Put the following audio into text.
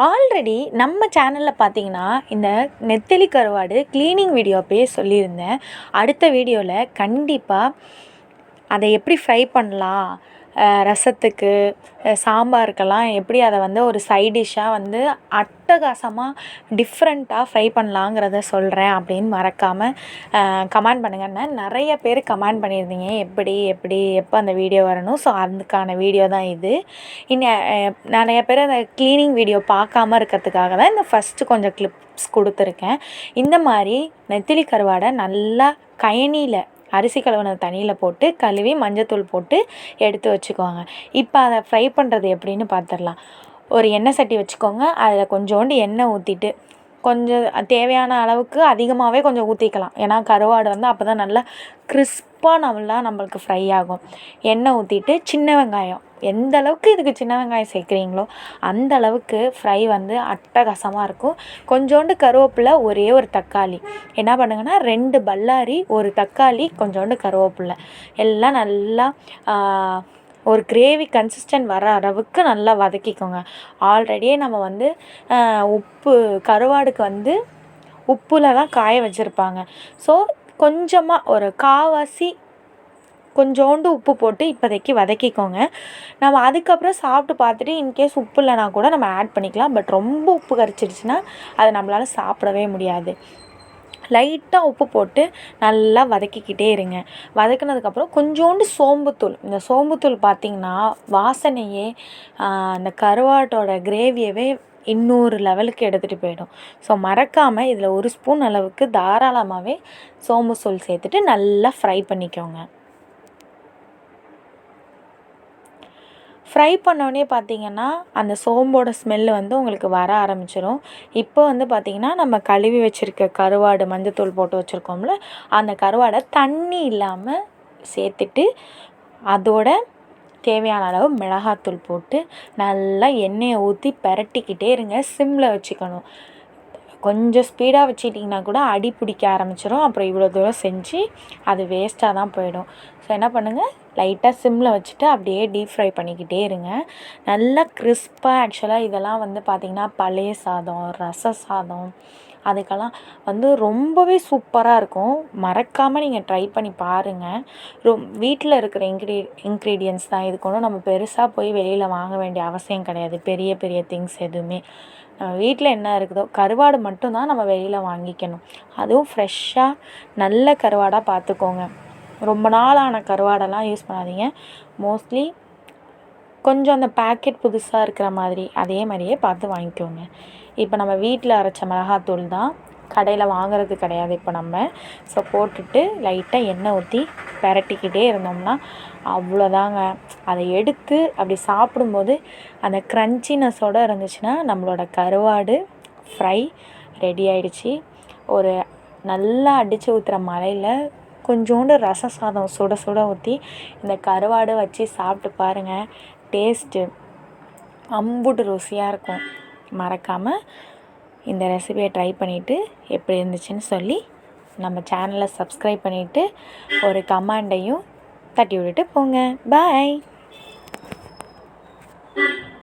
Already நம்ம சேனலில் பார்த்தீங்கன்னா இந்த நெத்தலி கருவாடு க்ளீனிங் வீடியோ அப்பயே சொல்லியிருந்தேன். அடுத்த வீடியோவில் கண்டிப்பாக அதை எப்படி ஃப்ரை பண்ணலாம், ரசத்துக்கு, சாம்பாருக்கெல்லாம் எப்படி அதை வந்து ஒரு சைட் டிஷ்ஷாக வந்து அட்டகாசமாக டிஃப்ரெண்ட்டாக ஃப்ரை பண்ணலாங்கிறத சொல்கிறேன் அப்படின்னு மறக்காமல் கமெண்ட் பண்ணுங்கன்னு நிறைய பேர் கமெண்ட் பண்ணியிருந்தீங்க. எப்போ அந்த வீடியோ வரணும். ஸோ அதுக்கான வீடியோ தான் இது. நிறைய பேர் அந்த க்ளீனிங் வீடியோ பார்க்காம இருக்கிறதுக்காக தான் இந்த ஃபஸ்ட்டு கொஞ்சம் கிளிப்ஸ் கொடுத்துருக்கேன். இந்த மாதிரி நெத்திலி கருவாடை நல்லா கயனியில் அரிசி கழுவின தண்ணியில் போட்டு கழுவி மஞ்சத்தூள் போட்டு எடுத்து வச்சுக்குவாங்க. இப்போ அதை ஃப்ரை பண்ணுறது எப்படின்னு பார்த்துடலாம். ஒரு எண்ணெய் சட்டி வச்சுக்கோங்க. அதில் கொஞ்சோண்டு எண்ணெய் ஊற்றிட்டு கொஞ்சம் தேவையான அளவுக்கு அதிகமாகவே கொஞ்சம் ஊற்றிக்கலாம். ஏன்னா கருவாடு வந்து அப்போ தான் நல்லா கிறிஸ்பாக நம்மளுக்கு ஃப்ரை ஆகும். எண்ணெய் ஊற்றிட்டு சின்ன வெங்காயம், எந்த அளவுக்கு இதுக்கு சின்ன வெங்காயம் சேர்க்குறீங்களோ அந்த அளவுக்கு ஃப்ரை வந்து அட்டகாசமாக இருக்கும். கொஞ்சோண்டு கருவேப்பிலை, ஒரே ஒரு தக்காளி, என்ன பண்ணுங்கன்னா 2 பல்லாரி, ஒரு தக்காளி, கொஞ்சோண்டு கருவேப்பிலை எல்லாம் நல்லா ஒரு கிரேவி கன்சிஸ்டன்ட் வர அளவுக்கு நல்லா வதக்கிக்கோங்க. ஆல்ரெடியே நம்ம வந்து உப்பு கருவாடுக்கு வந்து உப்பில் தான் காய வச்சுருப்பாங்க. ஸோ கொஞ்சமாக ஒரு கால்வாசி கொஞ்சோண்டு உப்பு போட்டு இப்போதைக்கு வதக்கிக்கோங்க. நம்ம அதுக்கப்புறம் சாப்பிட்டு பார்த்துட்டு இன்கேஸ் உப்பு இல்லைனா கூட நம்ம ஆட் பண்ணிக்கலாம். பட் ரொம்ப உப்பு கரிச்சிடுச்சுன்னா அதை நம்மளால் சாப்பிடவே முடியாது. லைட்டாக உப்பு போட்டு நல்லா வதக்கிக்கிட்டே இருங்க. வதக்கினதுக்கப்புறம் கொஞ்சோண்டு சோம்புத்தூள், இந்த சோம்புத்தூள் பார்த்திங்கன்னா வாசனையே அந்த கருவாட்டோட கிரேவியவே இன்னொரு லெவலுக்கு எடுத்துகிட்டு போயிடும். ஸோ மறக்காமல் இதில் 1 ஸ்பூன் அளவுக்கு தாராளமாகவே சோம்புத்தூள் சேர்த்துட்டு நல்லா ஃப்ரை பண்ணிக்கோங்க. ஃப்ரை பண்ணோடனே பார்த்திங்கன்னா அந்த சோம்போட ஸ்மெல்லு வந்து உங்களுக்கு வர ஆரம்பிச்சிடும். இப்போ வந்து பார்த்திங்கன்னா நம்ம கழுவி வச்சுருக்க கருவாடு மஞ்சத்தூள் போட்டு வச்சுருக்கோம்ல, அந்த கருவாடை தண்ணி இல்லாமல் சேர்த்துட்டு அதோட தேவையான அளவு மிளகாத்தூள் போட்டு நல்லா எண்ணெயை ஊற்றி பெரட்டிக்கிட்டே இருங்க. சிம்மில் வச்சுக்கணும். கொஞ்சம் ஸ்பீடாக வச்சுக்கிட்டிங்கன்னா கூட அடி பிடிக்க ஆரம்பிச்சிடும். அப்புறம் இவ்வளோ தூரம் செஞ்சு அது வேஸ்ட்டாக தான் போயிடும். ஸோ என்ன பண்ணுங்கள், லைட்டாக சிம்மில் வச்சுட்டு அப்படியே டீப் ஃப்ரை பண்ணிக்கிட்டே இருங்க. நல்லா கிறிஸ்பாக. ஆக்சுவலாக இதெல்லாம் வந்து பார்த்திங்கன்னா பழைய சாதம், ரச சாதம் அதுக்கெல்லாம் வந்து ரொம்பவே சூப்பராக இருக்கும். மறக்காமல் நீங்கள் ட்ரை பண்ணி பாருங்கள். வீட்டில் இருக்கிற இன்க்ரீடியன்ஸ் தான். இதுக்கு ஒன்றும் நம்ம பெருசாக போய் வெளியில் வாங்க வேண்டிய அவசியம் கிடையாது. பெரிய பெரிய திங்ஸ் எதுவுமே நம்ம வீட்டில் என்ன இருக்குதோ, கருவாடு மட்டும்தான் நம்ம வெளியில் வாங்கிக்கணும். அதுவும் ஃப்ரெஷ்ஷாக நல்ல கருவாடாக பார்த்துக்கோங்க. ரொம்ப நாளான கருவாடெல்லாம் யூஸ் பண்ணாதீங்க. மோஸ்ட்லி கொஞ்சம் அந்த பேக்கெட் புதுசாக இருக்கிற மாதிரி அதே மாதிரியே பார்த்து வாங்கிக்கோங்க. இப்போ நம்ம வீட்டில் அரைச்ச மிளகாத்தூள் தான், கடையில் வாங்குறது கிடையாது இப்போ நம்ம. ஸோ போட்டுட்டு லைட்டாக எண்ணெய் ஊற்றி பெரட்டிக்கிட்டே இருந்தோம்னா அவ்வளோதாங்க. அதை எடுத்து அப்படி சாப்பிடும்போது அந்த க்ரன்ச்சினஸோடு இருந்துச்சுன்னா நம்மளோட கருவாடு ஃப்ரை ரெடி ஆகிடுச்சி. ஒரு நல்லா அடித்து ஊற்றுற மழையில் கொஞ்சோண்டு ரச சாதம் சுட சுட ஊற்றி இந்த கருவாடு வச்சு சாப்பிட்டு பாருங்கள். டேஸ்ட்டு அம்புட்டு ருசியாக இருக்கும். மறக்காமல் இந்த ரெசிபியை ட்ரை பண்ணிவிட்டு எப்படி இருந்துச்சுன்னு சொல்லி நம்ம சேனலை சப்ஸ்கிரைப் பண்ணிவிட்டு ஒரு கமெண்டையும் தட்டி விட்டுட்டு போங்க. பாய்.